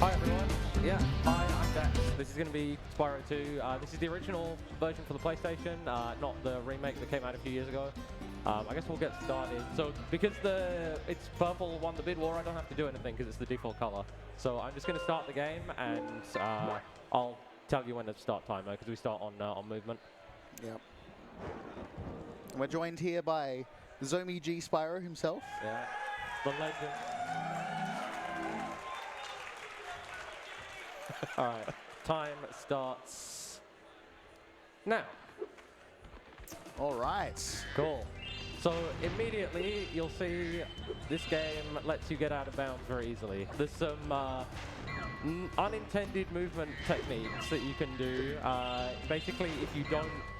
Hi everyone. Yeah, hi, I'm Dax. This is going to be Spyro 2. This is the original version for the PlayStation, not the remake that came out a few years ago. I guess we'll get started. So because it's purple won the bid war, I don't have to do anything because it's the default color. So I'm just going to start the game and I'll tell you when to start timer because we start on movement. Yep. We're joined here by Zomi G Spyro himself. Yeah, the legend. All right, time starts now. All right. Cool. So immediately you'll see this game lets you get out of bounds very easily. There's some unintended movement techniques that you can do. Basically,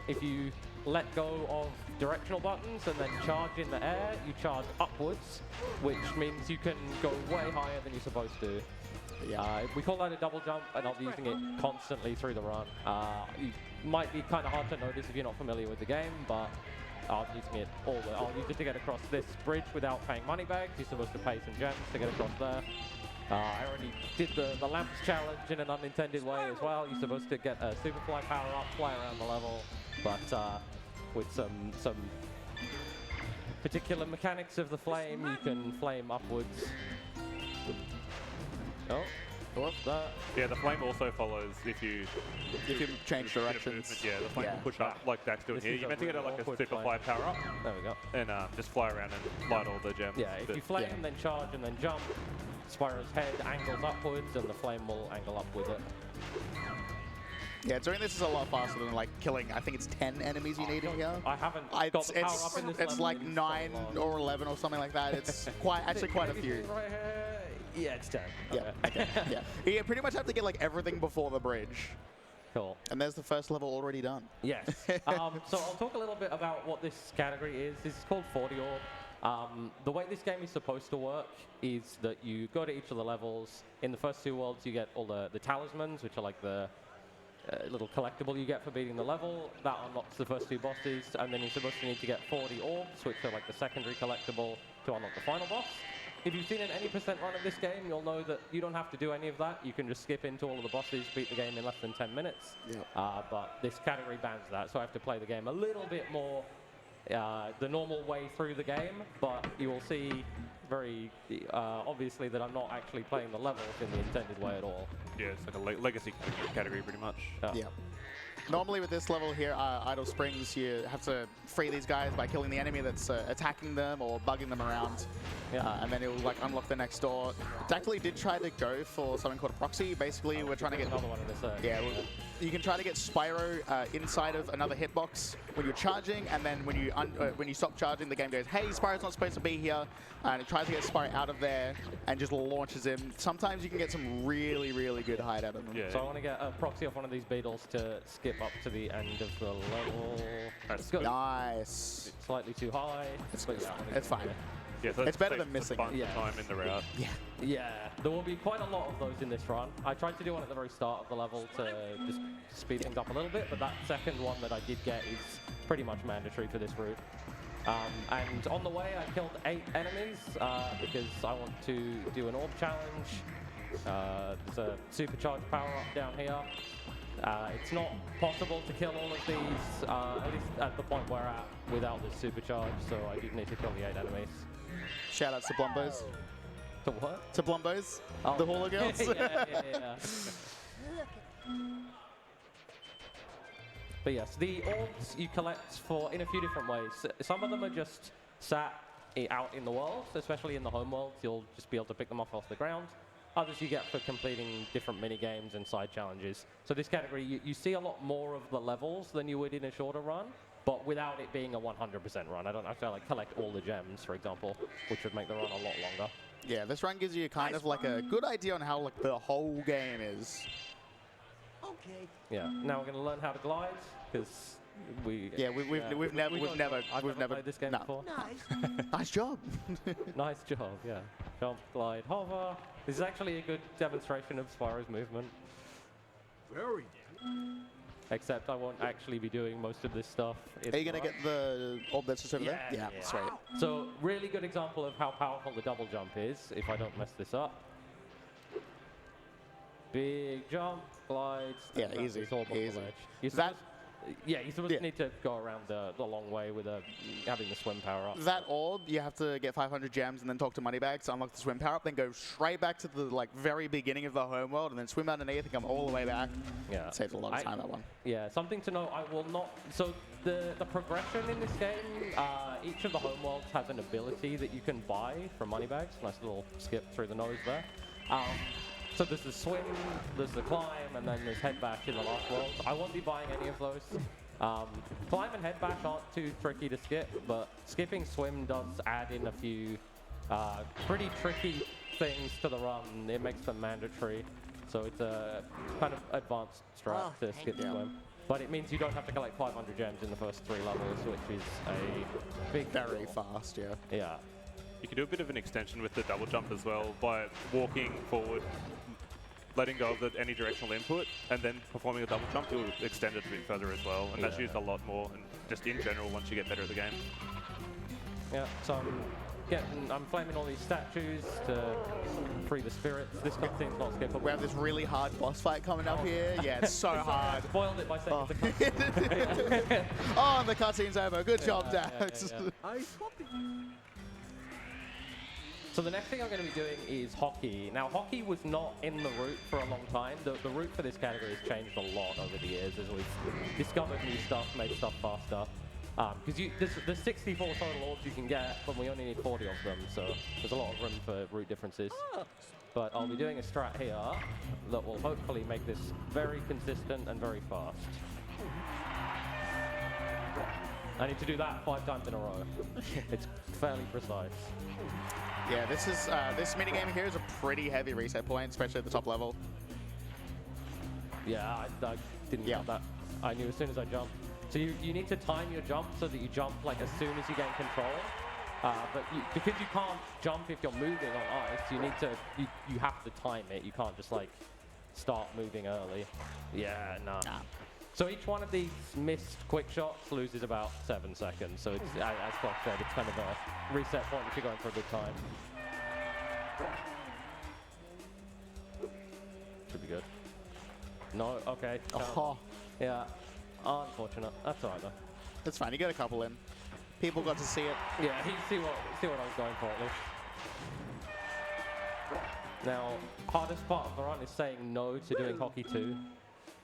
if you let go of directional buttons and then charge in the air, you charge upwards, which means you can go way higher than you're supposed to. Yeah. We call that a double jump, and I'll be using it constantly through the run. It might be kind of hard to notice if you're not familiar with the game, but I'm using it I'll use it to get across this bridge without paying money bags. You're supposed to pay some gems to get across there. I already did the lamps challenge in an unintended way as well. You're supposed to get a Superfly power-up, fly around the level, but with some particular mechanics of the flame, you can flame upwards. Oh, what's that? Yeah, the flame also follows if you change directions. Yeah, the flame will push up like Dax doing here. You meant to get like a Superfly power up. There we go. And just fly around and light all the gems. Yeah, if you flame, then charge, and then jump, Spyro's head angles upwards, and the flame will angle up with it. Yeah, doing this is a lot faster than like killing, I think it's 10 enemies you need in here. I haven't got the power up in this It's level like in 9 so or 11 or something like that. It's actually quite a few. Right here. Yeah, it's 10. Yeah, okay. Yeah. You pretty much have to get like everything before the bridge. Cool. And there's the first level already done. Yes. So I'll talk a little bit about what this category is. This is called 40 Orb. The way this game is supposed to work is that you go to each of the levels. In the first 2 worlds, you get all the talismans, which are like the little collectible you get for beating the level. That unlocks the first 2 bosses, and then you're supposed to need to get 40 orbs, which are like the secondary collectible to unlock the final boss. If you've seen an any % run of this game, you'll know that you don't have to do any of that. You can just skip into all of the bosses, beat the game in less than 10 minutes. Yep. But this category bans that, so I have to play the game a little bit more the normal way through the game, but you will see very obviously that I'm not actually playing the levels in the intended way at all. Yeah, it's like a legacy category pretty much. Yeah. Normally with this level here, Idle Springs, you have to free these guys by killing the enemy that's attacking them or bugging them around. Yeah. And then it will like unlock the next door. Dactyly did try to go for something called a proxy. Basically, we're trying to get another one of this. Yeah, you can try to get Spyro inside of another hitbox when you're charging, and then when you stop charging, the game goes, "Hey, Spyro's not supposed to be here," and it tries to get Spyro out of there and just launches him. Sometimes you can get some really, really good hide out of them. Yeah. So I want to get a proxy off one of these beetles to skip up to the end of the level. Let's go. Nice. It's slightly too high. It's fine. Yeah, so it's better than missing. Time in the route. Yeah. Yeah, there will be quite a lot of those in this run. I tried to do one at the very start of the level to just speed things up a little bit, but that second one that I did get is pretty much mandatory for this route. And on the way, I killed 8 enemies because I want to do an orb challenge. There's a supercharged power-up down here. It's not possible to kill all of these, at least at the point we're at, without this supercharge, so I do need to kill the 8 enemies. Shout out to Blumbos. To what? To Blumbos, oh. the Hula Girls. yeah. But yes, the orbs you collect in a few different ways. Some of them are just sat out in the world, especially in the home world. You'll just be able to pick them off the ground. Others you get for completing different mini-games and side challenges. So this category, you see a lot more of the levels than you would in a shorter run, but without it being a 100% run. I don't have to like collect all the gems, for example, which would make the run a lot longer. Yeah, this run gives you kind of like a good idea on how like the whole game is. Okay. Yeah. Now we're going to learn how to glide because we've never played this game before. Nice. Nice job. Nice job. Yeah. Jump, glide, hover. This is actually a good demonstration of Spyro's movement. Very good. Except I won't actually be doing most of this stuff. Are you going to get the orb that's just over there? Yeah, sweet. So, really good example of how powerful the double jump is, if I don't mess this up. big jump, glides. Yeah, and easy, it's all above the easy. ledge. You're That- yeah, you sort of need to go around the long way with having the swim power up. That orb, you have to get 500 gems and then talk to Moneybags to unlock the swim power up, then go straight back to the like very beginning of the homeworld and then swim underneath and come all the way back. Yeah. It saves a lot of time, that one. Yeah, something to know, I will not... So the progression in this game, each of the homeworlds has an ability that you can buy from Moneybags. Nice little skip through the nose there. So there's the swim, there's the climb, and then there's head bash in the last world. I won't be buying any of those. Climb and head bash aren't too tricky to skip, but skipping swim does add in a few pretty tricky things to the run. It makes them mandatory. So it's a kind of advanced strat to skip swim. But it means you don't have to collect 500 gems in the first 3 levels, which is a big Very deal. fast, yeah. Yeah. You can do a bit of an extension with the double jump as well by walking forward, letting go of any directional input, and then performing a double jump to extend it a bit further as well. And that's used a lot more, and just in general once you get better at the game. Yeah, so I'm flaming all these statues to free the spirits. This cutscene's not skippable. We have this really hard boss fight coming up here. Yeah, it's so hard. Spoiled it by saying Oh. it's a cutscene. Oh, and the cutscene's over. Good job, Dax. I swap it. So the next thing I'm going to be doing is hockey. Now, hockey was not in the route for a long time. The route for this category has changed a lot over the years as we've discovered new stuff, made stuff faster. Because there's 64 total orbs you can get, but we only need 40 of them, so there's a lot of room for route differences. But I'll be doing a strat here that will hopefully make this very consistent and very fast. I need to do that 5 times in a row. It's fairly precise. Yeah, this is this minigame here is a pretty heavy reset point, especially at the top level. Yeah, I didn't get that. I knew as soon as I jumped. So you need to time your jump so that you jump like as soon as you gain control. But because you can't jump if you're moving on ice, you have to time it. You can't just like start moving early. Yeah, no. Nah. So each one of these missed quick shots loses about 7 seconds. So it's, as Clark said, it's kind of a reset point if you're going for a good time. Should be good. No, okay. Oh, Yeah, unfortunate. That's alright though. that's fine. You get a couple in. People got to see it. Yeah, he see what I was going for at least. Now, hardest part of the run is saying no to doing hockey 2.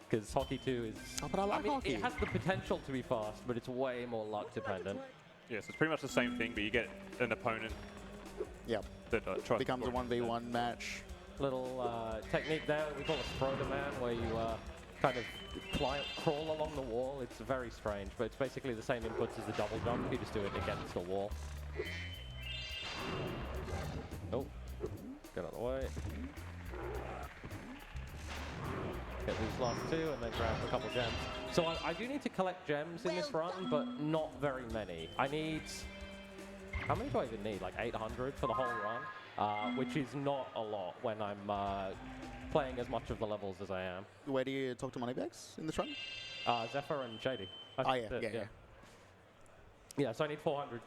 Because hockey 2 is... Oh, but I like hockey. It has the potential to be fast, but it's way more luck dependent. Yeah, so it's pretty much the same thing, but you get an opponent Yep. that tries Becomes a to 1v1 match. Little technique there, we call a Spyro man, where you kind of crawl along the wall. It's very strange, but it's basically the same inputs as the double jump. You just do it against the wall. Oh, get out of the way. Get these last 2 and then grab a couple gems. So I do need to collect gems in this run, but not very many. I need... How many do I even need? Like 800 for the whole run? Which is not a lot when I'm playing as much of the levels as I am. Where do you talk to Moneybags in this run? Zephyr and Shady. Yeah, so I need 400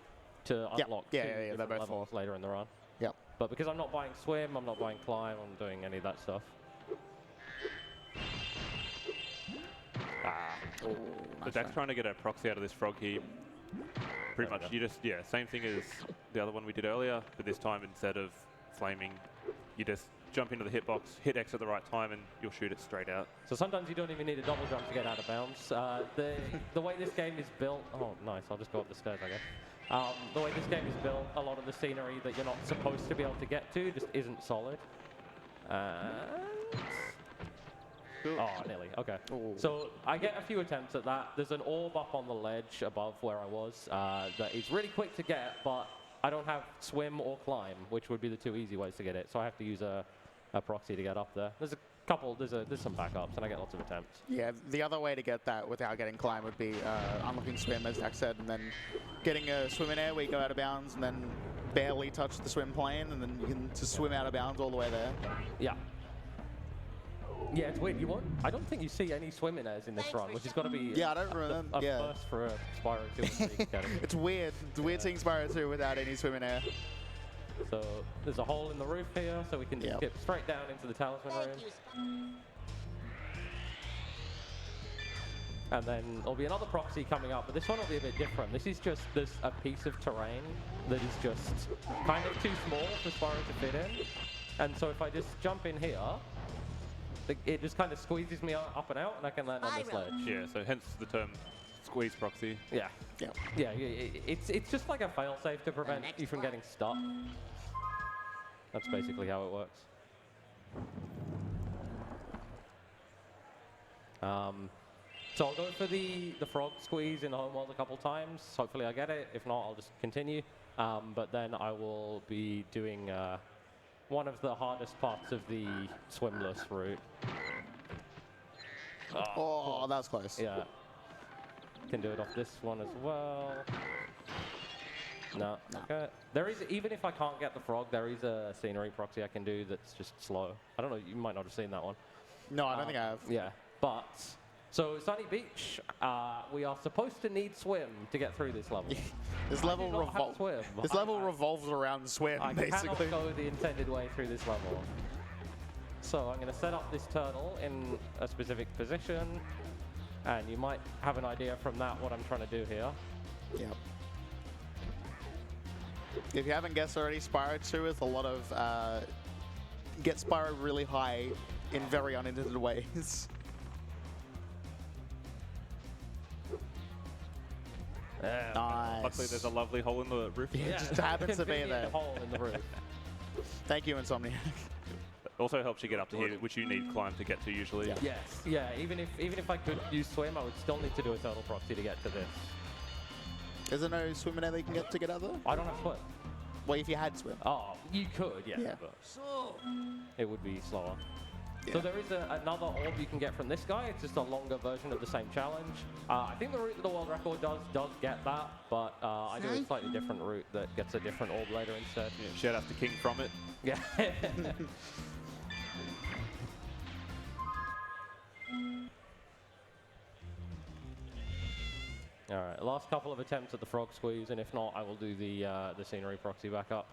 to unlock two they're different both levels later in the run. Yep. But because I'm not buying swim, I'm not buying climb, I'm doing any of that stuff. Oh, So Dak's trying to get a proxy out of this frog here. Pretty much, you just, same thing as the other one we did earlier, but this time instead of flaming, you just jump into the hitbox, hit X at the right time, and you'll shoot it straight out. So sometimes you don't even need a double jump to get out of bounds. The way this game is built, oh nice, I'll just go up the stairs I guess. The way this game is built, a lot of the scenery that you're not supposed to be able to get to just isn't solid. Oh, nearly. Okay. Ooh. So I get a few attempts at that. There's an orb up on the ledge above where I was that is really quick to get, but I don't have swim or climb, which would be the 2 easy ways to get it. So I have to use a proxy to get up there. There's a couple. There's some backups, and I get lots of attempts. Yeah, the other way to get that without getting climb would be unlocking swim, as Dak said, and then getting a swim in air where you go out of bounds and then barely touch the swim plane, and then you can just swim out of bounds all the way there. Yeah. Yeah, it's weird. I don't think you see any swim in airs in this run, which has got to be Yeah, I don't remember. a first for a Spyro 2 and 3 category. It's weird. It's weird seeing Spyro 2 without any swim in air. So there's a hole in the roof here, so we can just Yep. skip straight down into the talisman room. Thank you. And then there'll be another proxy coming up, but this one will be a bit different. This is just a piece of terrain that is just kind of too small for Spyro to fit in. And so if I just jump in here, it just kind of squeezes me up and out, and I can land on this ledge. Yeah, so hence the term squeeze proxy. Yeah. Yep. Yeah, it's just like a failsafe to prevent you from getting stuck. That's basically how it works. So I'll go for the frog squeeze in the home world a couple times. Hopefully I get it. If not, I'll just continue. But then I will be doing one of the hardest parts of the swimless route. Oh, that was close. Yeah. Can do it off this one as well. No. Okay. There is, even if I can't get the frog, there is a scenery proxy I can do that's just slow. I don't know, you might not have seen that one. No, I don't think I have. Yeah, but so Sunny Beach, we are supposed to need swim to get through this level. This I level do not have swim. This level revolves around swim, I basically. cannot go the intended way through this level. So I'm going to set up this turtle in a specific position, and you might have an idea from that what I'm trying to do here. Yep. If you haven't guessed already, Spyro 2 is a lot of get Spyro really high in very unintended ways. Nice. Luckily, there's a lovely hole in the roof. Yeah, it just happens to be Convenient there. hole in the roof. Thank you, Insomniac. Also helps you get up to here, which you need climb to get to usually. Yeah. Yes, yeah. Even if I could use swim, I would still need to do a turtle proxy to get to this. Is there no swim in there that you can get to get out there? I don't have swim. Well, if you had swim. Oh, you could, yeah, Yeah. but So, it would be slower. Yeah. So there is another orb you can get from this guy. It's just a longer version of the same challenge. I think the route that the world record does get that, but I do a slightly different route that gets a different orb later instead. Yeah, shout out to King from it. Yeah. All right, last couple of attempts at the frog squeeze, and if not, I will do the scenery proxy back up.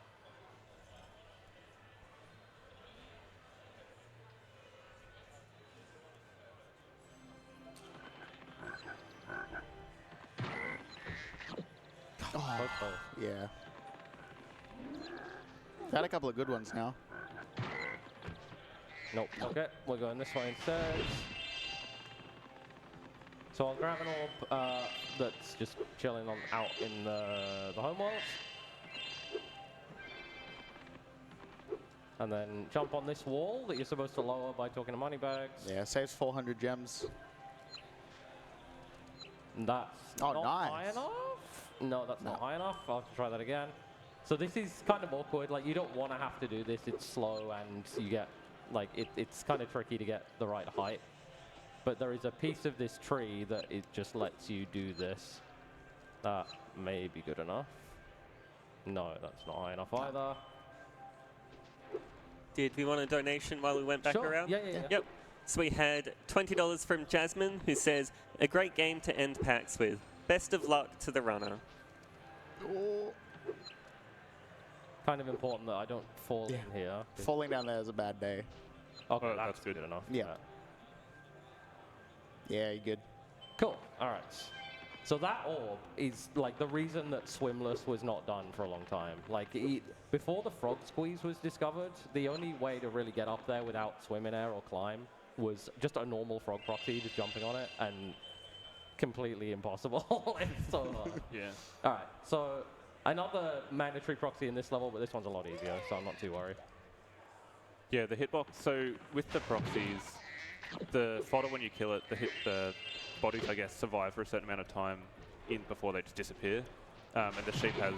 Oh, Both both. yeah. Had a couple of good ones now. Nope. Okay, we're going this way instead. So I'll grab an orb that's just chilling out in the home world. And then jump on this wall that you're supposed to lower by talking to moneybags. Yeah, saves 400 gems. That's Oh, not nice. high enough? No, that's not No. high enough. I'll have to try that again. So this is kind of awkward. Like, you don't want to have to do this. It's slow, and you get, like, it's kind of tricky to get the right height. But there is a piece of this tree that it just lets you do this. That may be good enough. No, that's not high enough either. Did we want a donation while we went back Sure. around? Yeah, yeah, yeah. Yep. So we had $20 from Jasmine, who says, a great game to end PAX with. Best of luck to the runner. Oh, Kind of important that I don't fall Yeah. in here. falling down there is a bad day. Okay, Oh, that's that's good. good enough. Yeah. Yeah, you're good. Cool. All right. So that orb is like the reason that swimless was not done for a long time. Like before the frog squeeze was discovered, the only way to really get up there without swim in air or climb was just a normal frog proxy, just jumping on it, and completely impossible. It's so hard. Yeah. All right. So another mandatory proxy in this level, but this one's a lot easier, so I'm not too worried. Yeah, the hitbox. So with the proxies, the fodder when you kill it, the bodies, I guess, survive for a certain amount of time before they just disappear. And the sheep has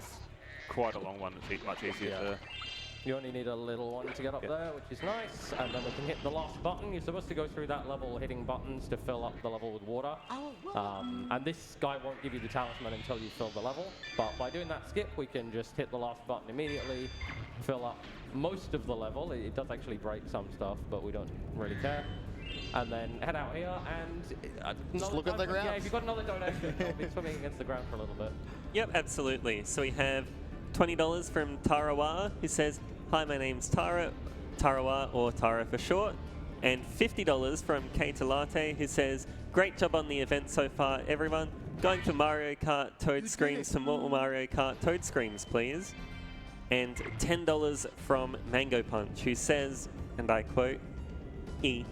quite a long one that's much easier Yeah. to... You only need a little one to get up Yep. there, which is nice. And then we can hit the last button. You're supposed to go through that level hitting buttons to fill up the level with water. And this guy won't give you the talisman until you fill the level. But by doing that skip, we can just hit the last button immediately, fill up most of the level. It does actually break some stuff, but we don't really care. And then head out here and... Just look at the ground. Yeah, if you've got another donation, I'll be swimming against the ground for a little bit. Yep, absolutely. So we have $20 from Tarawa, who says, "Hi, my name's Tarawa, or Tara for short." And $50 from Keita Latte, who says, "Great job on the event so far, everyone. Going for Mario Kart Toad Screams for more Mario Kart Toad Screams, please." And $10 from Mango Punch, who says, and I quote, "E."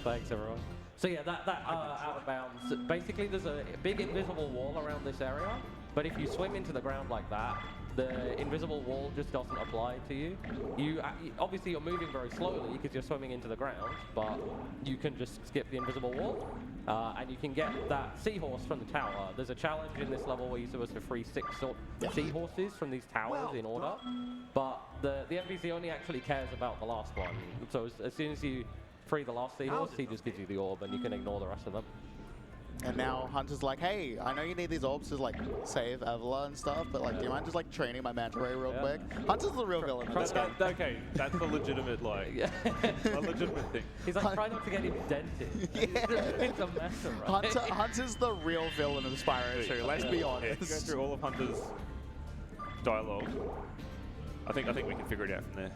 Thanks, everyone. So yeah, that out of bounds. Basically, there's a big invisible wall around this area, but if you swim into the ground like that, the invisible wall just doesn't apply to you. Obviously you're moving very slowly because you're swimming into the ground, but you can just skip the invisible wall, and you can get that seahorse from the tower. There's a challenge in this level where you're supposed to free 6 seahorses from these towers in order, but the NPC only actually cares about the last one. So as soon as you free the last seahorse, he just gives you the orb and you can ignore the rest of them. And now Hunter's like, hey, I know you need these orbs to like save Avila and stuff, but like, do you mind just like training my manta ray real quick? Hunter's the real villain in this game. Okay, that's a legitimate, like, a legitimate thing. He's like, try not to get indented. It's a mess, right? Hunter's the real villain of Spyro 2, let's be honest. If you go through all of Hunter's dialogue, I think we can figure it out from there.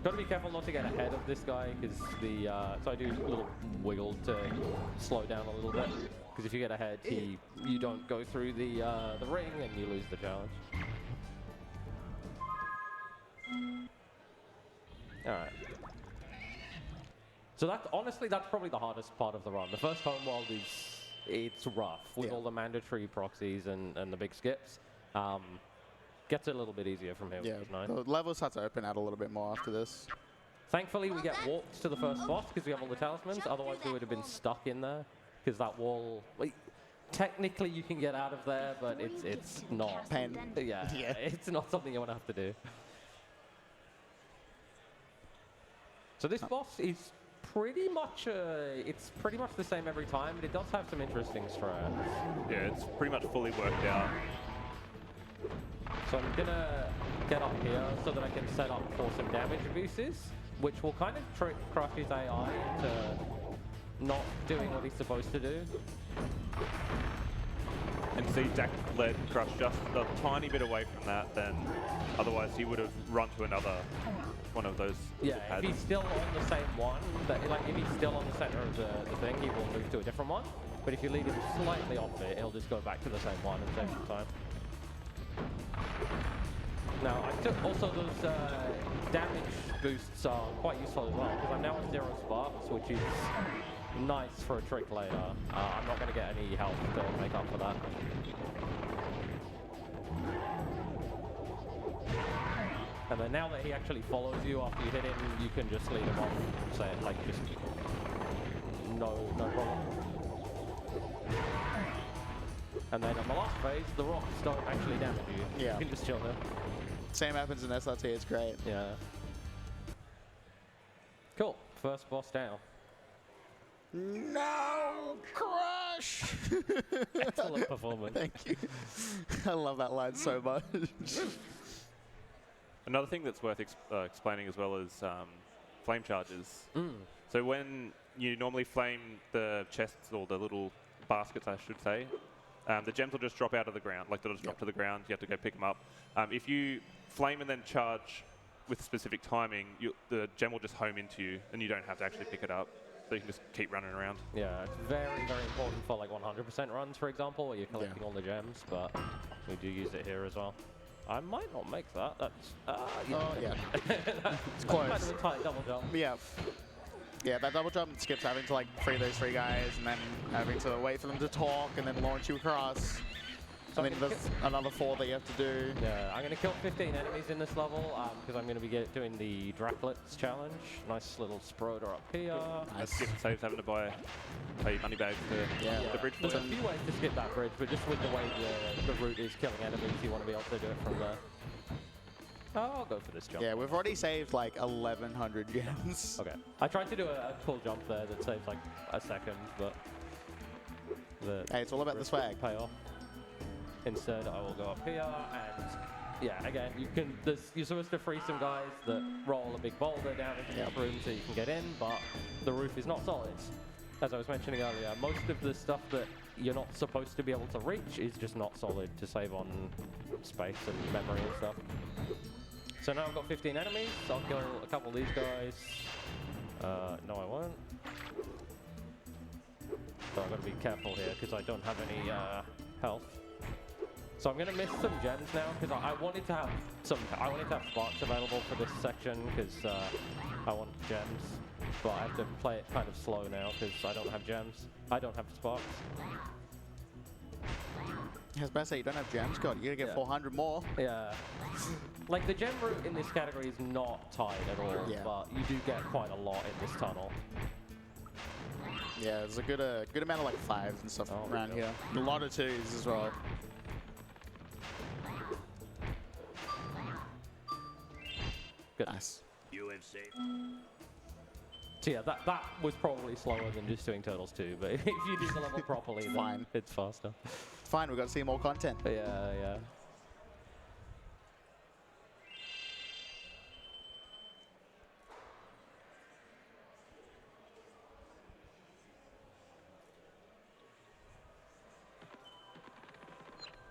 Got to be careful not to get ahead of this guy, because so I do a little wiggle to slow down a little bit, because if you get ahead, you don't go through the ring and you lose the challenge. All right. So honestly, that's probably the hardest part of the run. The first home world it's rough with all the mandatory proxies and the big skips. Gets a little bit easier from here, which is nice. The levels start to open out a little bit more after this. Thankfully, we get walks to the first boss because we have all the talismans. Otherwise, we would have been stuck in there because that wall. Technically, you can get out of there, but it's not. Pain. Yeah, it's not something you want to have to do. So this boss is pretty much it's pretty much the same every time, but it does have some interesting strats. Yeah, it's pretty much fully worked out. So I'm gonna get up here so that I can set up for some damage abuses, which will kind of trick Crush's AI into not doing what he's supposed to do. And see, Dak led Crush just a tiny bit away from that, then otherwise he would have run to another one of those Yeah, pads. if he's still on the same one, if he's still on the center of the thing, he will move to a different one. But if you leave him slightly off it, he'll just go back to the same one and save some time. Now, I took also those damage boosts are quite useful as well, because I'm now at 0 sparks, which is nice for a trick later. I'm not going to get any health to make up for that. And then now that he actually follows you after you hit him, you can just lead him off, say like just no problem. And then on the last phase, the rocks don't actually damage you. Yeah. You can just chill there. Same happens in SRT, it's great. Yeah. Cool. First boss down. No, Crush! Excellent performance. Thank you. I love that line so much. Another thing that's worth explaining as well is flame charges. So when you normally flame the chests, or the little baskets I should say, the gems will just drop out of the ground, like they'll just drop to the ground, you have to go pick them up. If you flame and then charge with specific timing, the gem will just home into you and you don't have to actually pick it up. So you can just keep running around. Yeah, it's very, very important for like 100% runs, for example, where you're collecting all the gems, but we do use it here as well. I might not make that. That's, yeah. It's close. kind of a tight double jump. Yeah. Yeah, that double jump skips having to like free those 3 guys and then having to wait for them to talk and then launch you across. So I mean, there's another 4 that you have to do. Yeah, I'm going to kill 15 enemies in this level because I'm going to be doing the Draklets challenge. Nice little Sproder up here. Nice. Skip saves having to buy money bags for the bridge. There's a few ways to skip that bridge, but just with the way the route is killing enemies, you want to be able to do it from there. I'll go for this jump. Yeah, we've already saved like 1,100 gems. Okay. I tried to do a cool jump there that saves like a second, but hey, it's all about the swag. Pay off. Instead, I will go up here and yeah, again, you're supposed to free some guys that roll a big boulder down into the room so you can get in, but the roof is not solid. As I was mentioning earlier, most of the stuff that you're not supposed to be able to reach is just not solid to save on space and memory and stuff. So now I've got 15 enemies. I'll kill a couple of these guys. No, I won't. So I've got to be careful here because I don't have any health. So I'm going to miss some gems now because I wanted to have sparks available for this section because I want gems, but I have to play it kind of slow now because I don't have gems. I don't have sparks. I was about to say, you don't have gems, God, you gotta get 400 more. Yeah. Like, the gem route in this category is not tight at all, but you do get quite a lot in this tunnel. Yeah, there's a good amount of, like, 5s and stuff around here. A lot of 2s as well. Good. Nice. UFC. So yeah, that was probably slower than just doing Turtles 2, but if you do the level properly, then it's faster. Fine, we've got to see more content. Yeah.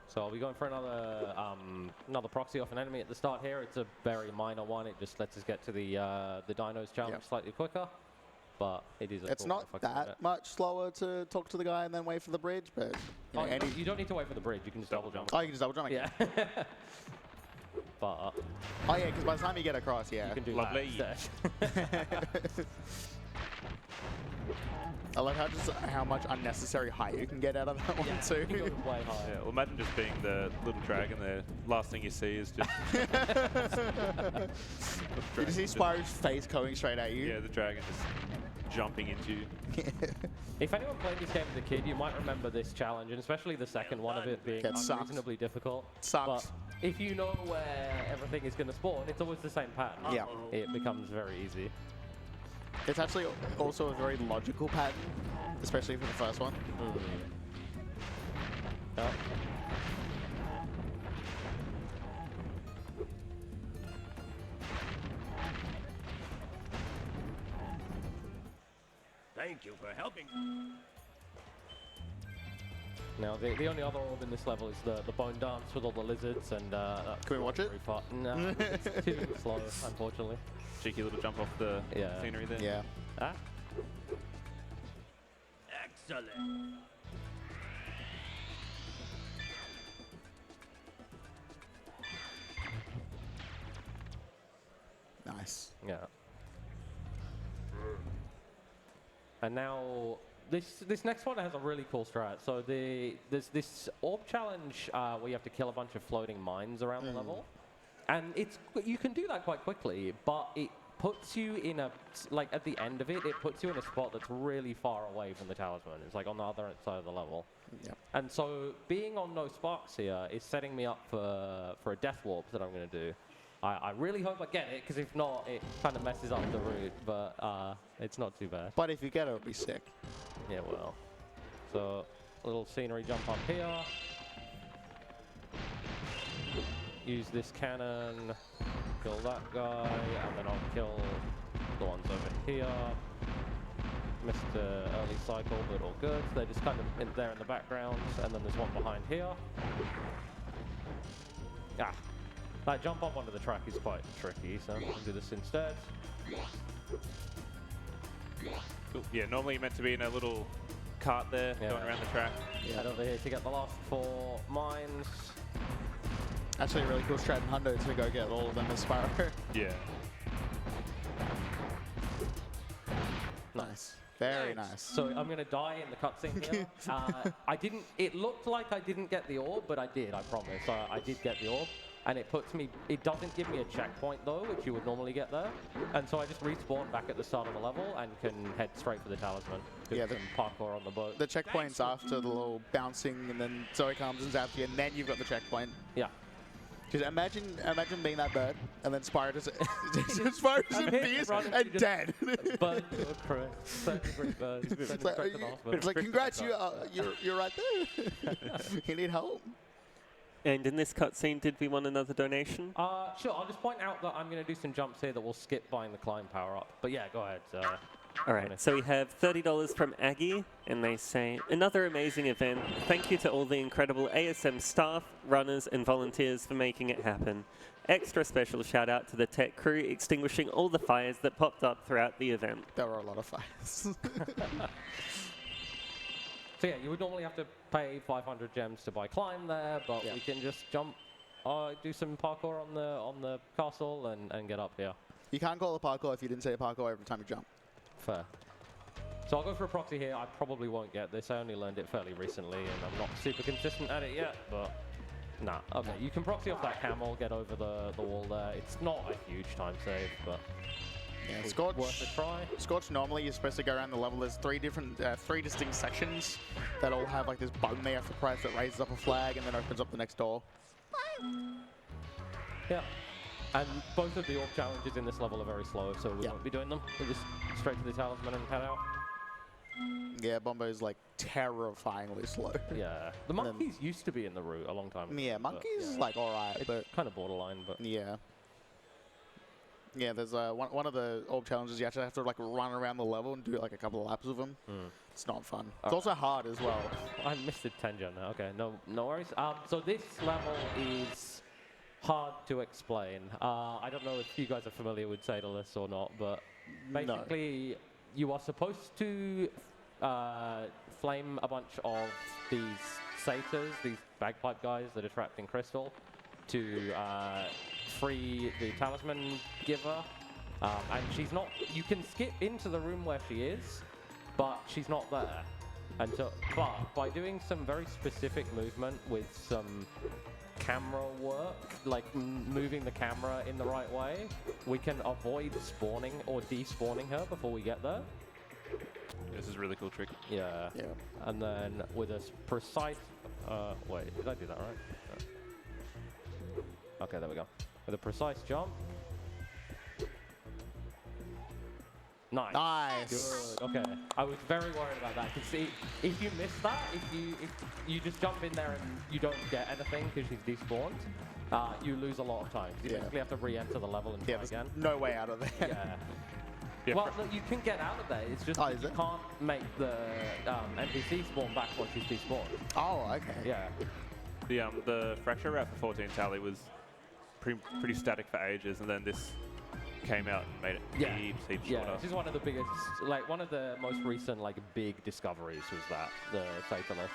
So I'll be going for another proxy off an enemy at the start here. It's a very minor one. It just lets us get to the dinos challenge slightly quicker. But it is. It's not that much slower to talk to the guy and then wait for the bridge, but you don't need to wait for the bridge. You can just double jump. Oh, you can just double jump. Yeah. But. Oh yeah, because by the time you get across, you can do lovely. I love how much unnecessary height you can get out of that one too. You can go way higher. Yeah, well, imagine just being the little dragon there. Last thing you see is just. Did you see Spyro's face going straight at you? Yeah, the dragon just jumping into you. If anyone played this game as a kid, you might remember this challenge, and especially the second one of it being unreasonably difficult. Sucks. But if you know where everything is going to spawn, it's always the same pattern. Yeah. It becomes very easy. It's actually also a very logical pattern, especially for the first one. Yep. Thank you for helping. Now, the only other orb in this level is the bone dance with all the lizards, and can we watch it? No, it's too slow, unfortunately. Cheeky little jump off the scenery there. Yeah. Ah. Excellent. Nice. Yeah. And now this next one has a really cool strat. So there's this orb challenge where you have to kill a bunch of floating mines around the level, and you can do that quite quickly, but it puts you in at the end of it, it puts you in a spot that's really far away from the talisman. It's like on the other side of the level. Yep. And so being on no sparks here is setting me up for a death warp that I'm going to do. I really hope I get it, because if not, it kind of messes up the route, but it's not too bad. But if you get it, it'll be sick. Yeah, well. So, a little scenery jump up here. Use this cannon, kill that guy, and then I'll kill the ones over here. Missed the early cycle, but all good. They're just kind of there in the background, and then there's one behind here. Ah. That jump up onto the track is quite tricky, so I'll do this instead. Cool. Yeah, normally you're meant to be in a little cart there, going around the track. Head over here to get the last 4 mines. Actually, a really cool strat in Hundo to go get all of them as Spyro. Yeah. Nice. Very nice. So I'm going to die in the cutscene here. It looked like I didn't get the orb, but I did, I promise. I did get the orb. And it doesn't give me a checkpoint though, which you would normally get there. And so I just respawn back at the start of the level and can head straight for the talisman. Yeah, the parkour on the boat. The checkpoint's after the little bouncing, and then Zoe comes and zaps you, and then you've got the checkpoint. Yeah. Because imagine being that bird, and then Spyro just Spyro's in beers and dead. Bird to a crash. Such a great bird. It's like, congrats, you're right there. You need help. And in this cutscene, did we want another donation? Sure, I'll just point out that I'm going to do some jumps here that will skip buying the climb power up. But yeah, go ahead. All right, so we have $30 from Aggie, and they say, another amazing event. Thank you to all the incredible ASM staff, runners, and volunteers for making it happen. Extra special shout out to the tech crew extinguishing all the fires that popped up throughout the event. There were a lot of fires. So yeah, you would normally have to pay 500 gems to buy climb there, but Yeah. we can just jump, do some parkour on the castle and get up here. You can't call it parkour if you didn't say parkour every time you jump. Fair. So I'll go for a proxy here. I probably won't get this. I only learned it fairly recently, and I'm not super consistent at it yet, but nah. Okay, you can proxy off that camel, get over the wall there. It's not a huge time save, but Yeah, it's Scorch. worth a try. Scorch, normally you're supposed to go around the level. There's three distinct sections that all have like this button they have to press that raises up a flag and then opens up the next door. Yeah. And both of the orb challenges in this level are very slow, so we Yeah. won't be doing them. We'll just straight to the talisman and head out. Yeah, Bombo's like terrifyingly slow. Yeah. The monkeys used to be in the route a long time ago. Yeah, but monkeys yeah. like alright, but Kind of borderline, but yeah. Yeah, there's one of the orb challenges you actually have to like run around the level and do like a couple of laps of them. It's not fun. It's also hard as well. I missed the 10 gen now. Okay, no worries. So this level is hard to explain. I don't know if you guys are familiar with Daedalus or not, but basically you are supposed to flame a bunch of these satyrs, these bagpipe guys that are trapped in crystal, to free the talisman giver. And she's not, you can skip into the room where she is, but she's not there. And so, but by doing some very specific movement with some camera work, like moving the camera in the right way, we can avoid spawning or despawning her before we get there. This is a really cool trick. Yeah. Yeah. And then with a precise, wait, did I do that right? Okay, there we go. With a precise jump. Nice. Nice. Good. Okay. I was very worried about that. Because if you miss that, if you just jump in there and you don't get anything because she's despawned, you lose a lot of time. You basically have to re-enter the level and try There's again. no way out of there. Yeah. Yeah, Well, look, you can get out of there. It's just Oh, that is you it? can't make the NPC spawn back once she's despawned. Oh, okay. Yeah. The fracture route for 14 tally was pretty static for ages, and then this came out and made it heaps Yeah, shorter. this is one of the biggest, like one of the most recent, like big discoveries was that, the Daedalus.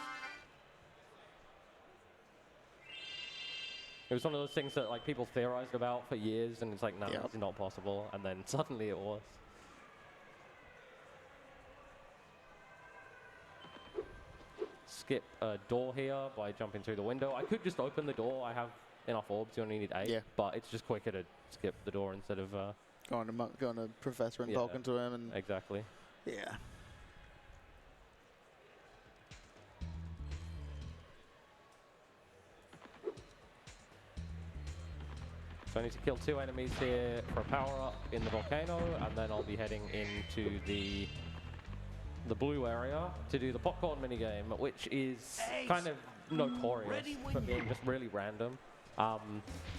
It was one of those things that like people theorized about for years, and it's like, no, Yeah. it's not possible, and then suddenly it was. Skip a door here by jumping through the window. I could just open the door. I have enough orbs. You only need 8, but it's just quicker to skip the door instead of. Going to Professor and Yeah. talking to him and Exactly. yeah. So I need to kill 2 enemies here for a power-up in the volcano, and then I'll be heading into the blue area to do the popcorn minigame, which is kind of notorious for being just really random.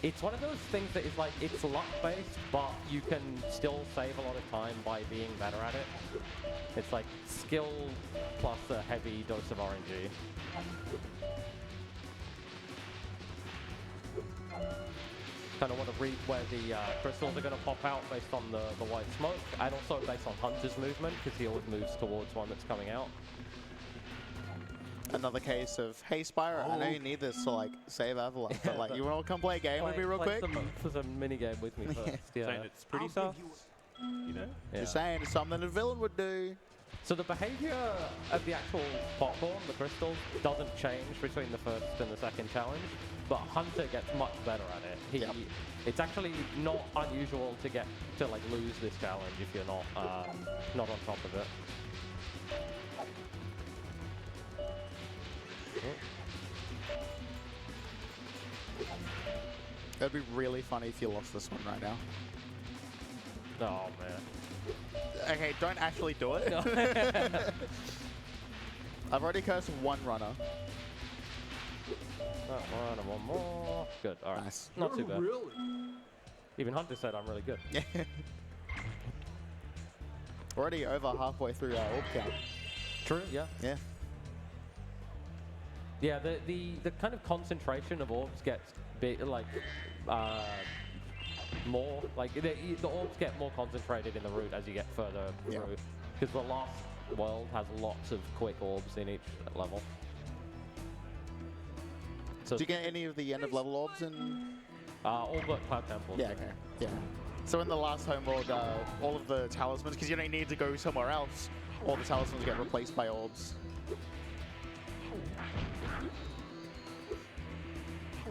It's one of those things that is like, it's luck-based, but you can still save a lot of time by being better at it. It's like skill plus a heavy dose of RNG. Kind of want to read where the crystals are going to pop out based on the white smoke, and also based on Hunter's movement, because he always moves towards one that's coming out. Another case of, hey Spyro, I know you need this to like save Avalanche, but like you want to come play a game with me real quick? For some mini-game with me first, yeah. Saying it's pretty sus, you know? Yeah. Just saying, it's something a villain would do. So the behavior of the actual popcorn, the crystals, doesn't change between the first and the second challenge, but Hunter gets much better at it. It's actually not unusual to get to like lose this challenge if you're not on top of it. That'd be really funny if you lost this one right now. Oh man. Okay, don't actually do it. No. I've already cursed one runner. One more. Good. All right. Nice. Not too bad. Even Hunter said I'm really good. Already over halfway through our orb count. True, yeah. Yeah. Yeah, the kind of concentration of orbs gets more, like the orbs get more concentrated in the route as you get further Yeah. through. Because the last world has lots of quick orbs in each level. So Do you get any of the end of level orbs in? all but Cloud Temples. Yeah, okay. Yeah. So in the last home world, all of the talismans, because you don't need to go somewhere else, all the talismans get replaced by orbs.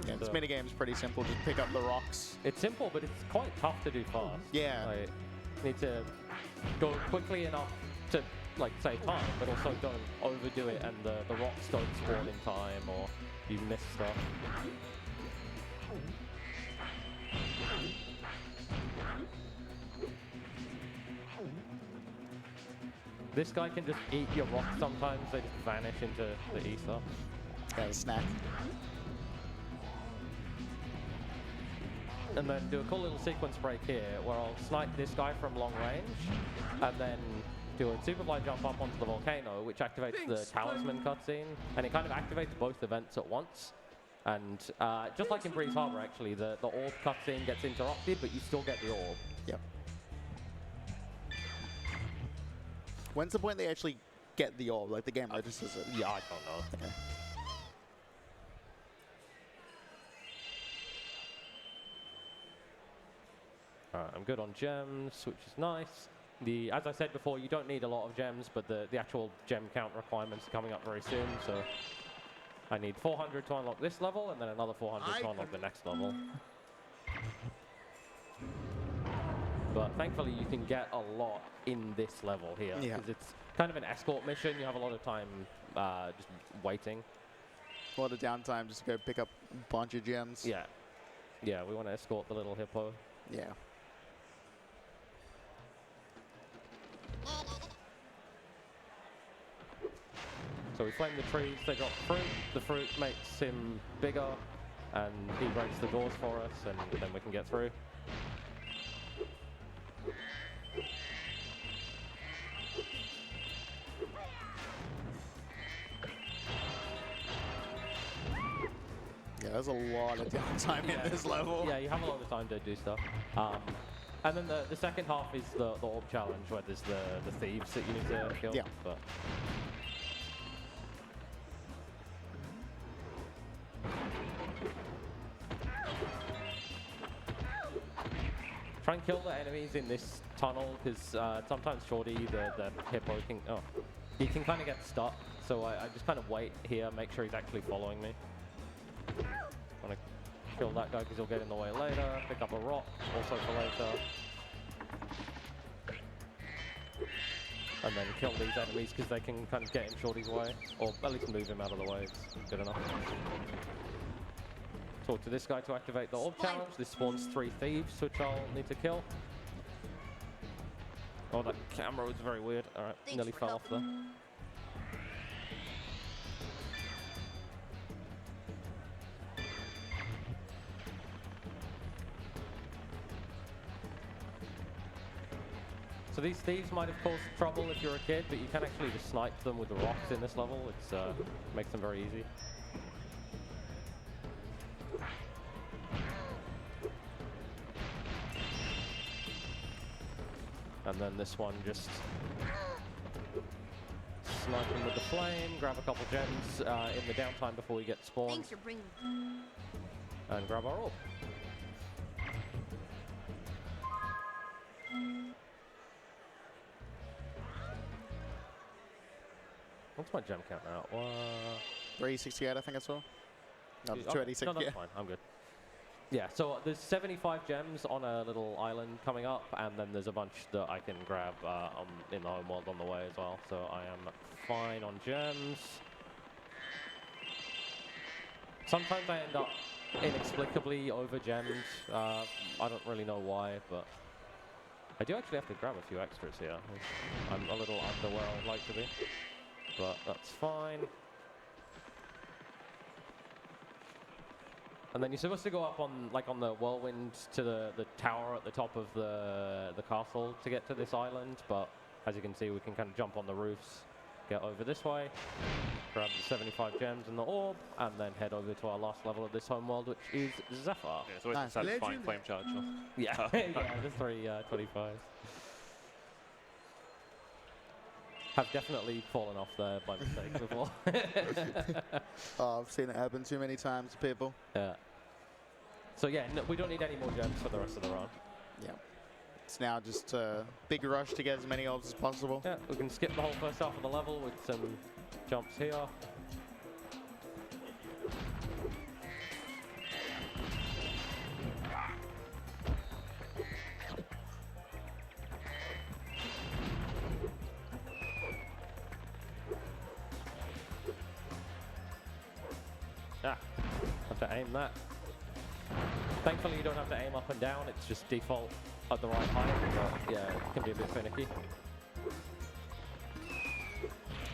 Yeah, this So- minigame's pretty simple. Just pick up the rocks. It's simple, but it's quite tough to do fast. Yeah. Like, need to go quickly enough to like save time, but also don't overdo it and the rocks don't spawn in time or you miss stuff. This guy can just eat your rocks sometimes, they just vanish into the ether. Yeah, the snack. And then do a cool little sequence break here where I'll snipe this guy from long range and then do a super fly jump up onto the volcano, which activates the talisman cutscene, and it kind of activates both events at once. And just like in Breeze Harbor, actually, the orb cutscene gets interrupted, but you still get the orb. Yep. When's the point they actually get the orb? Like the game registers it? Yeah, I don't know. Okay. Alright, I'm good on gems, which is nice. As I said before, you don't need a lot of gems, but the actual gem count requirements are coming up very soon, so I need 400 to unlock this level, and then another 400 to unlock the next level. But thankfully, you can get a lot in this level here, Yeah. because it's kind of an escort mission. You have a lot of time just waiting. A lot of downtime just to go pick up a bunch of gems. Yeah. Yeah, we want to escort the little hippo. Yeah. So we flame the trees, they drop fruit, the fruit makes him bigger, and he breaks the doors for us, and then we can get through. Yeah, there's a lot of downtime in this level. Yeah, you have a lot of time to do stuff. And then the second half is the orb challenge, where there's the thieves that you need to kill. Yeah. But try and kill the enemies in this tunnel, because sometimes Shorty, the hippo, he can kind of get stuck. So I just kind of wait here, make sure he's actually following me. Want to kill that guy because he'll get in the way later. Pick up a rock, also for later. And then kill these enemies because they can kind of get in Shorty's way, or at least move him out of the way. It's good enough. Talk to this guy to activate the orb challenge. This spawns 3 thieves, which I'll need to kill. Oh, that camera was very weird. All right, nearly fell off there. So these thieves might have caused trouble if you're a kid, but you can actually just snipe them with the rocks in this level. It's makes them very easy. And then this one just snipe them with the flame, grab a couple gems in the downtime before we get spawned, Thanks for bringing. and grab our orb. What's my gem count now? 368, I think I saw. No, Okay, 286, no, that's yeah. fine. I'm good. Yeah, so there's 75 gems on a little island coming up, and then there's a bunch that I can grab in the home world on the way as well. So I am fine on gems. Sometimes I end up inexplicably over gemmed. I don't really know why, but I do actually have to grab a few extras here. I'm a little under where I'd like to be, but that's fine. And then you're supposed to go up on the whirlwind to the tower at the top of the castle to get to this island, but As you can see, we can kind of jump on the roofs, get over this way, grab the 75 gems and the orb, and then head over to our last level of this homeworld, which is Zephyr. Yeah, it's always Nice. a satisfying flame charge. Yeah, yeah, the 325s. Have definitely fallen off there by mistake before. Oh, I've seen it happen too many times to people. Yeah. So yeah, no, we don't need any more gems for the rest of the run. Yeah. It's now just a big rush to get as many orbs as possible. Yeah, we can skip the whole first half of the level with some jumps here. Ah, have to aim that. Thankfully, you don't have to aim up and down. It's just default at the right height. But yeah, it can be a bit finicky.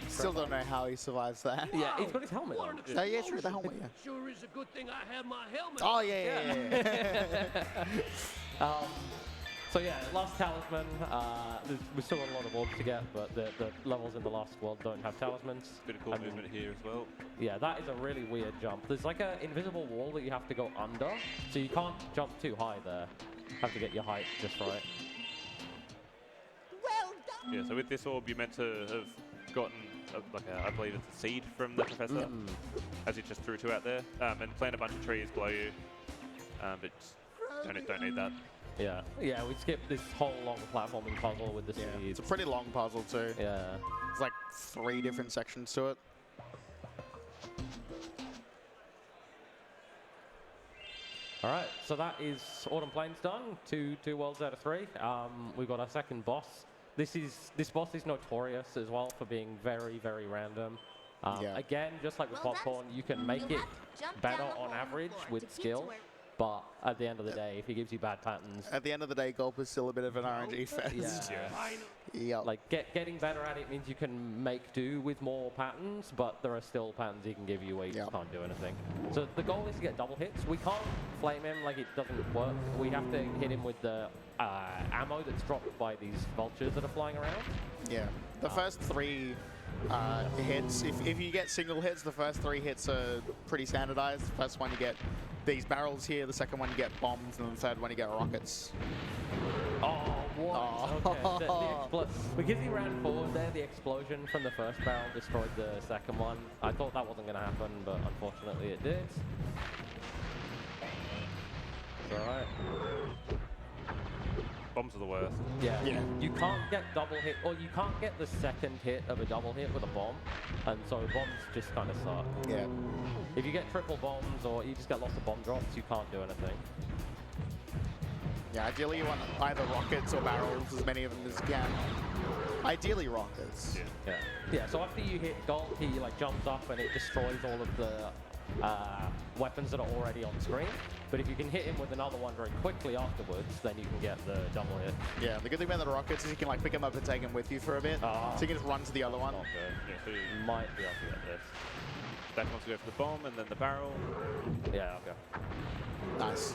Still don't know how he survives that. Yeah, he's got his helmet on. Oh, yeah, true, the helmet, yeah. Sure is a good thing I have my helmet. Oh, yeah. So yeah, last talisman. We've still got a lot of orbs to get, but the levels in the last world don't have talismans. Bit of cool And movement here as well. Yeah, that is a really weird jump. There's like an invisible wall that you have to go under, so you can't jump too high there. Have to get your height just right. Well done. Yeah, so with this orb, you're meant to have gotten, I believe it's a seed from the professor, as he just threw two out there, and plant a bunch of trees below you, but don't need that. Yeah, yeah, we skipped this whole long platforming puzzle with the seeds. It's a pretty long puzzle, too. Yeah. It's like 3 different sections to it. All right, so that is Autumn Plains done. Two worlds out of 3. We've got our second boss. This boss is notorious as well for being very, very random. Yeah. Again, just like with Well, that's- popcorn, you can make You'll it have to jump better down the on hole average floor with to get to skill. where- But at the end of the day, if he gives you bad patterns, At the end of the day, Gulp is still a bit of an RNG fest. yeah. Yep. Like getting better at it means you can make do with more patterns, but there are still patterns he can give you where you just Yep. can't do anything. So the goal is to get double hits. We can't flame him, like it doesn't work. We have to hit him with the ammo that's dropped by these vultures that are flying around. Yeah. The first 3 hits, if you get single hits, the first 3 hits are pretty standardized. The first one you get these barrels here, the second one you get bombs, and the third one you get rockets. Oh, what? Oh. Okay, because he ran forward there, the explosion from the first barrel destroyed the second one. I thought that wasn't going to happen, but unfortunately it did. It's alright. Bombs are the worst. Yeah. Yeah. You can't get double hit, or you can't get the second hit of a double hit with a bomb, and so bombs just kind of suck. Yeah. If you get triple bombs, or you just get lots of bomb drops, you can't do anything. Yeah, ideally you want either rockets or barrels, as many of them as you can. Ideally rockets. Yeah. Yeah. Yeah, so after you hit Gold, he like jumps up and it destroys all of the weapons that are already on screen. But if you can hit him with another one very quickly afterwards, then you can get the double hit. Yeah, the good thing about the rockets is you can like pick them up and take them with you for a bit. Ah. So you can just run to the other one. Not good. Yeah, so you Might be able to get this. Dak wants to go for the bomb and then the barrel. Yeah, okay. Nice.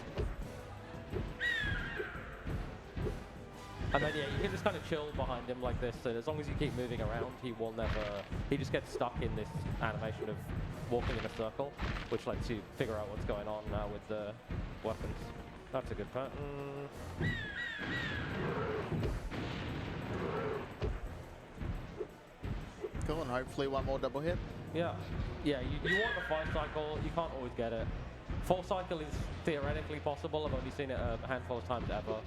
And then, yeah, you can just kind of chill behind him like this, and as long as you keep moving around, he will never... He just gets stuck in this animation of walking in a circle, which lets you figure out what's going on now with the weapons. That's a good pattern. Cool, and hopefully one more double hit. Yeah. Yeah, you want the 5 cycle, you can't always get it. 4 cycle is theoretically possible, I've only seen it a handful of times ever.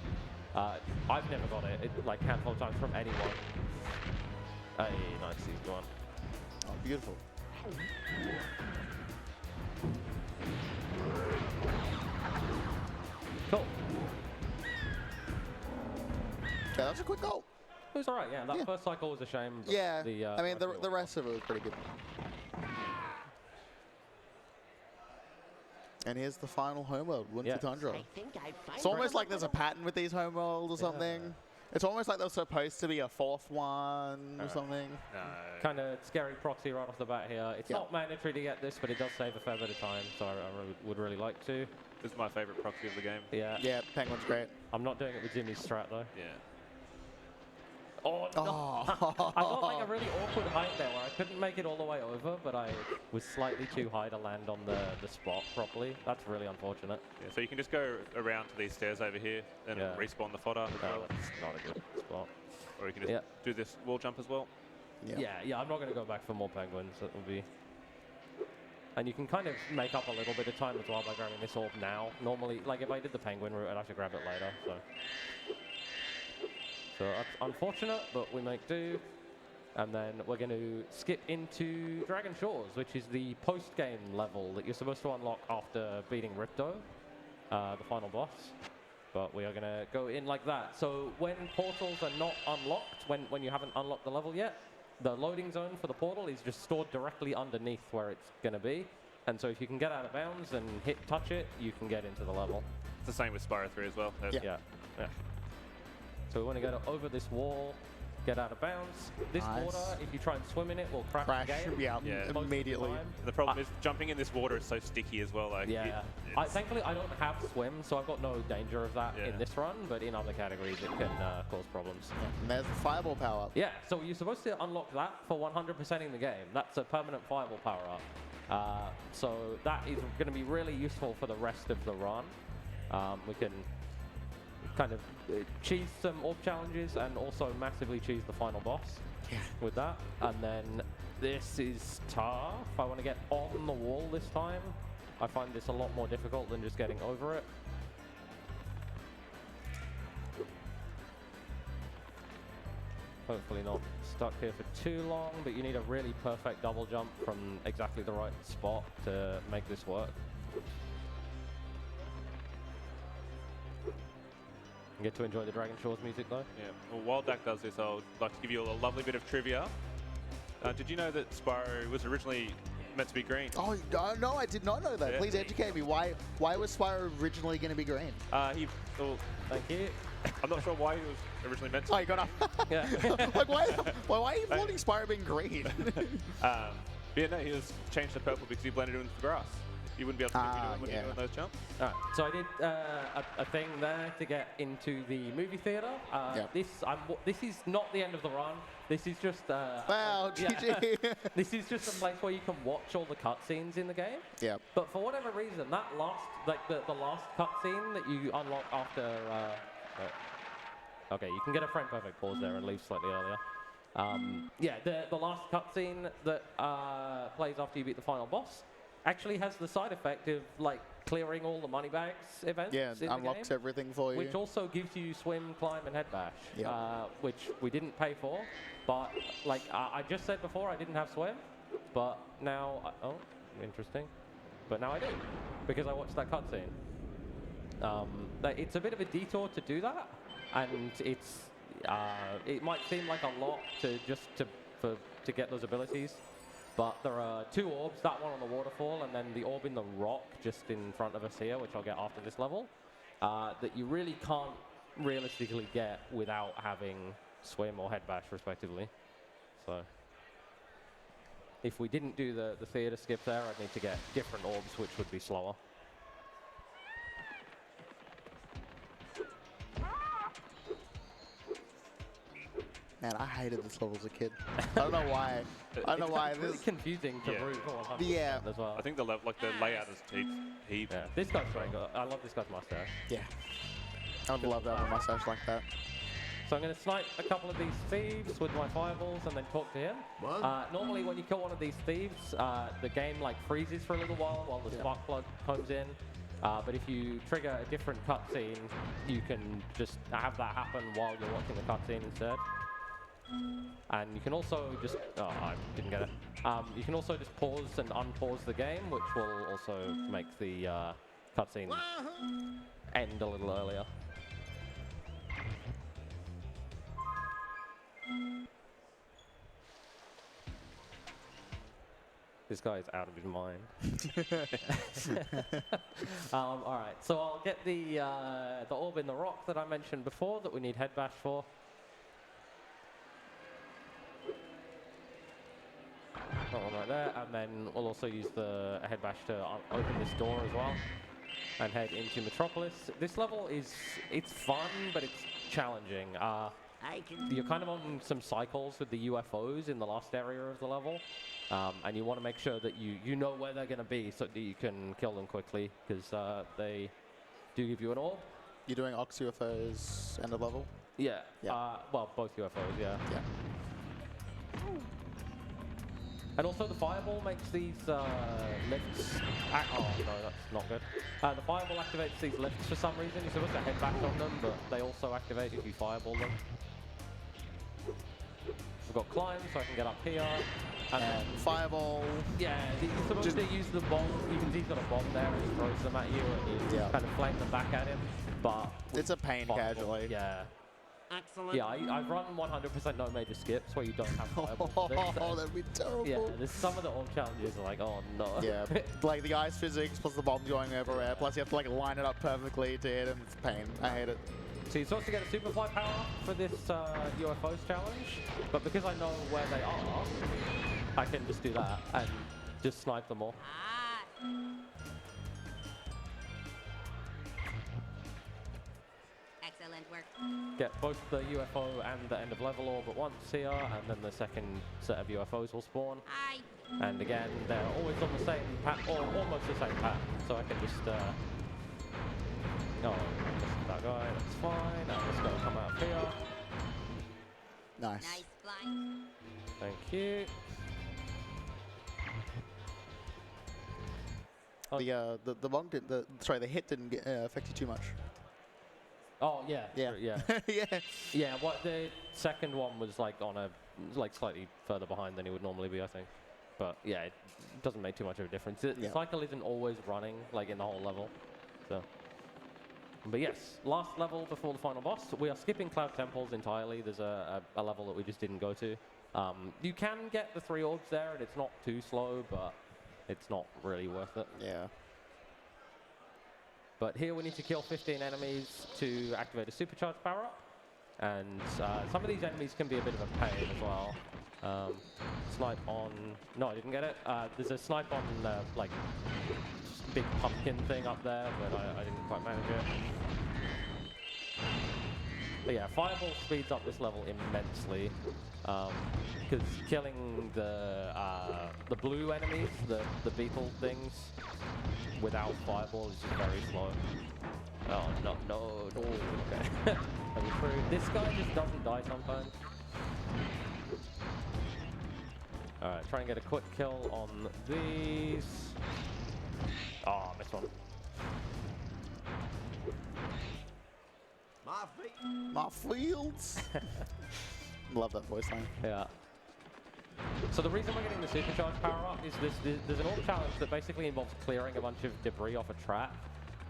I've never got it, like a handful of times from anyone. Hey, nice, easy one. Oh, beautiful. Cool. Yeah, that's a quick goal. It was alright, yeah. That Yeah. first cycle was a shame. But Yeah, the, I mean, the rest of it rest of it was pretty good. And here's the final homeworld, Winter Yes. Tundra. I think I It's almost like there's a pattern with these homeworlds or something. Yeah. It's almost like there's supposed to be a 4th one or something. No. kind of scary proxy right off the bat here. It's Yeah. not mandatory to get this, but it does save a fair bit of time, so I would really like to. This is my favorite proxy of the game. Yeah. Yeah, Penguin's great. I'm not doing it with Jimmy's strat though. Yeah. Oh, no. I got like a really awkward height there where I couldn't make it all the way over, but I was slightly too high to land on the spot properly. That's really unfortunate. Yeah, so you can just go around to these stairs over here and respawn the fodder as No, well. that's not a good spot. Or you can just do this wall jump as well. Yeah, I'm not going to go back for more penguins. That will be... And you can kind of make up a little bit of time as well by grabbing this orb now. Normally, like if I did the penguin route, I'd have to grab it later, so... So that's unfortunate, but we make do. And then we're going to skip into Dragon Shores, which is the post-game level that you're supposed to unlock after beating Ripto, the final boss. But we are going to go in like that. So when portals are not unlocked, when you haven't unlocked the level yet, the loading zone for the portal is just stored directly underneath where it's going to be. And so if you can get out of bounds and touch it, you can get into the level. It's the same with Spyro 3 as well. Yeah. So we want to go over this wall, get out of bounds. This water, if you try and swim in it, will crash the game. Immediately. The problem is jumping in this water is so sticky as well. Like thankfully, I don't have swim, so I've got no danger of that in this run, but in other categories, it can cause problems. And there's the fireball power-up. Yeah, so you're supposed to unlock that for 100%ing the game. That's a permanent fireball power-up. So that is going to be really useful for the rest of the run. We can kind of cheese some orb challenges and also massively cheese the final boss with that. And then this is tough. I want to get on the wall this time. I find this a lot more difficult than just getting over it. Hopefully not stuck here for too long, but you need a really perfect double jump from exactly the right spot to make this work. Get to enjoy the Dragon Shores music though. Yeah. Well, while Dak does this, I'd like to give you a lovely bit of trivia. Did you know that Spyro was originally meant to be green? Oh, no, I did not know that. Please educate me. Why was Spyro originally going to be green? Thank you. I'm not sure why he was originally meant to. Oh, you got up. Yeah. Like, why are you wanting Spyro being green? Yeah, no, he was changed to purple because he blended in with the grass. You wouldn't be able to do it when you're doing those jumps. All right, so I did a thing there to get into the movie theater. This is not the end of the run. This is just wow, GG. This is just a place where you can watch all the cutscenes in the game. Yeah. But for whatever reason, that last the last cutscene that you unlock after. Okay, you can get a frame perfect pause there and leave slightly earlier. The last cutscene that plays after you beat the final boss actually has the side effect of like clearing all the money bags events. Yeah, in unlocks the game, everything for you. which also gives you swim, climb, and head bash, which we didn't pay for. But like I just said before, I didn't have swim, but now interesting. But now I do because I watched that cutscene. It's a bit of a detour to do that, and it might seem like a lot to get those abilities. But there are two orbs, that one on the waterfall and then the orb in the rock just in front of us here, which I'll get after this level, that you really can't realistically get without having swim or head bash, respectively. So if we didn't do the theater skip there, I'd need to get different orbs, which would be slower. Man, I hated this level as a kid. I don't know why. I don't know why. It's really confusing to root for 100% as well. I think the layout is heap. Yeah, this guy's very good. I love this guy's mustache. Yeah. I would love to have a mustache like that. So I'm going to snipe a couple of these thieves with my fireballs and then talk to him. Normally when you kill one of these thieves, the game like freezes for a little while the spark plug comes in. But if you trigger a different cutscene, you can just have that happen while you're watching the cutscene instead. And you can also just, I didn't get it. You can also just pause and unpause the game, which will also make the cutscene end a little earlier. This guy is out of his mind. All right, so I'll get the orb in the rock that I mentioned before that we need head bash for. That one right there, and then we'll also use the head bash to open this door as well and head into Metropolis. This level it's fun, but it's challenging. you're kind of on some cycles with the UFOs in the last area of the level. And you want to make sure that you know where they're going to be so that you can kill them quickly, because they do give you an orb. You're doing Ox UFOs end of level? Yeah. Yeah. Well, both UFOs, yeah. Yeah. And also the fireball makes these lifts... Oh, no, that's not good. The fireball activates these lifts for some reason. You're supposed to head back on them, but they also activate if you fireball them. We've got climb, so I can get up here. And fireball. Yeah, you're supposed to use the bomb. You can see he's got a bomb there, and he throws them at you, and you kind of flame them back at him. But it's a pain casually. Yeah. Excellent. Yeah, I've run 100% no major skips where you don't have fireballs. Oh, that'd be terrible. Yeah, there's some of the old challenges are like, oh no. Yeah, like the ice physics plus the bombs going everywhere, plus you have to like line it up perfectly to hit them. It's pain. I hate it. So you're supposed to get a Superfly power for this UFOs challenge, but because I know where they are, I can just do that and just snipe them all. Excellent work. Get both the UFO and the end of level orb at once here, and then the second set of UFOs will spawn. Aye. And again, they're always on the same path, or almost the same path, so I can just oh, that guy, that's fine. I'm just going to come out here. Nice. Nice blind. Thank you. Oh. The bomb didn't. The hit didn't affect you too much. Oh yeah, Yeah. yeah, Yeah. yeah. What the second one was like on a slightly further behind than he would normally be, I think. But yeah, it doesn't make too much of a difference. The cycle isn't always running like in the whole level, so. But yes, last level before the final boss. We are skipping Cloud Temples entirely. There's a level that we just didn't go to. You can get the 3 orbs there, and it's not too slow, but it's not really worth it. Yeah. But here we need to kill 15 enemies to activate a supercharged power-up. And some of these enemies can be a bit of a pain as well. Snipe on... No, I didn't get it. There's a snipe on, like, big pumpkin thing up there, but I didn't quite manage it. But yeah, Fireball speeds up this level immensely. Because killing the blue enemies, the beetle things, without Fireball is just very slow. Oh, no, okay. This guy just doesn't die sometimes. Alright, try and get a quick kill on these. Oh, missed one. My fields. Love that voice line. Yeah. So the reason we're getting the supercharged power up is there's an orb challenge that basically involves clearing a bunch of debris off a track,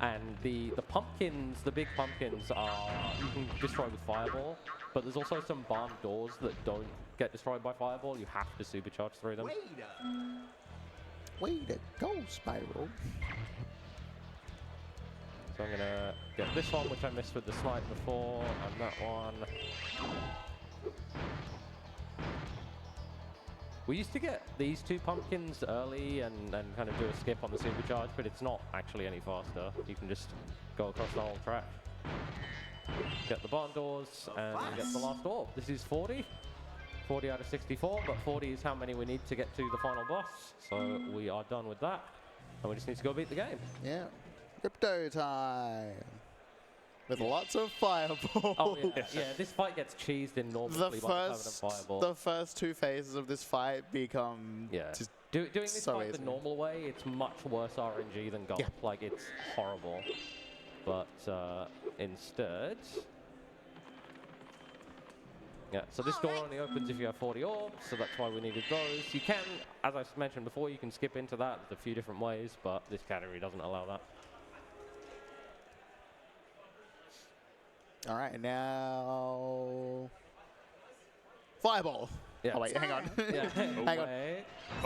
and the pumpkins, the big pumpkins, you can destroy with Fireball, but there's also some barn doors that don't get destroyed by Fireball. You have to supercharge through them. Way to go, Spyro. So I'm gonna get this one, which I missed with the snipe before, and that one. We used to get these 2 pumpkins early and kind of do a skip on the supercharge, but it's not actually any faster. You can just go across the whole track. Get the barn doors and get the last orb. This is 40. 40 out of 64, but 40 is how many we need to get to the final boss. So we are done with that. And we just need to go beat the game. Yeah. Ripto time. With lots of fireballs. Oh, yeah. Yeah, this fight gets cheesed enormously by the permanent fireball. The first 2 phases of this fight become just doing this so fight easy. the normal way, it's much worse RNG than golf. Yeah. Like, it's horrible. But instead... Yeah, so this door only opens if you have 40 orbs, so that's why we needed those. You can, as I mentioned before, you can skip into that a few different ways, but this category doesn't allow that. All right, now Fireball. Yeah. Oh wait, hang on. Yeah. Hang on. Wait.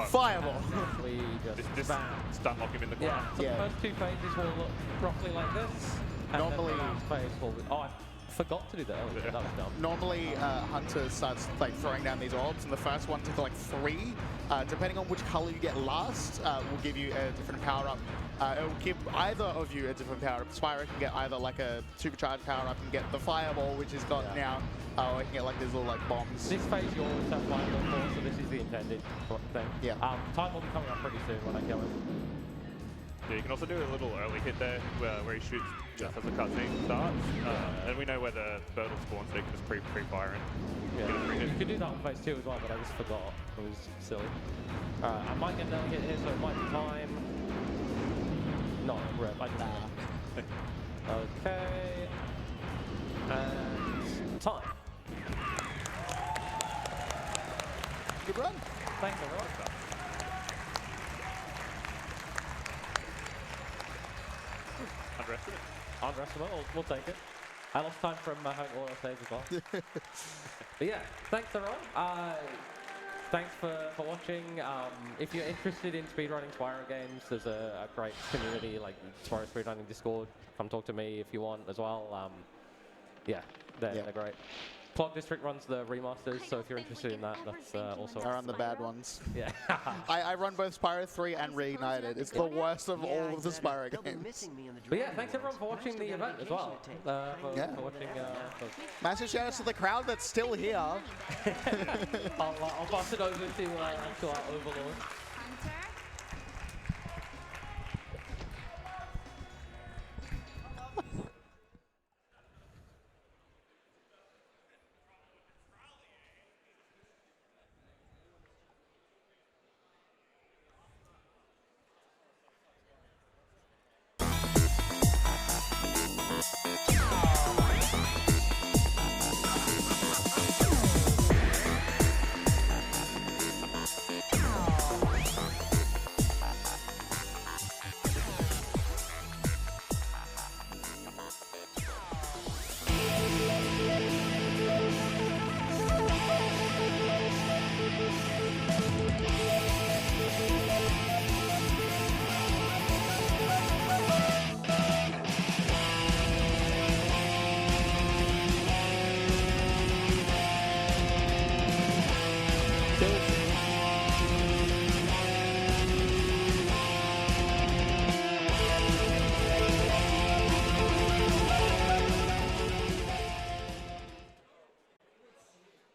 Fireball. We just Just stun lock him in the corner. Yeah, so the first 2 phases will look roughly like this. And Normally- then the last phase will be... Oh, I forgot to do that earlier. That was dumb. Normally, Hunter starts like throwing down these orbs, and the first one to collect 3, depending on which color you get last, will give you a different power up it will give either of you a different power up. Spyro can get either like a supercharged power up and get the fireball, which he's got now. Or he can get like these little like bombs. This phase you always have fireball for, so this is the intended thing. Yeah. Time will be coming up pretty soon when I kill him. Yeah, you can also do a little early hit there where he shoots just as the cutscene starts. And we know where the Birdle spawns, so you can just pre-fire and get a free hit. You could do that on phase 2 as well, but I just forgot. It was silly. I might get an early hit here, so it might be time. No, rip. I didn't. Okay. And time. Good run. Thanks, everyone. Underestimate. Underestimate, we'll take it. I lost time from having oil save as well. But yeah, thanks everyone. Thanks for watching. If you're interested in speedrunning Spyro games, there's a great community like Spyro Speedrunning Discord. Come talk to me if you want as well. Yeah, they're great. Clock District runs the remasters, so if you're interested in that, that's also... I run the bad ones. Yeah. I run both Spyro 3 and Reignited. It's the worst of all of the Spyro games. But yeah, thanks everyone for watching the event as well. For watching... Massive shout out to the crowd that's still here. I'll pass it over to our overlord.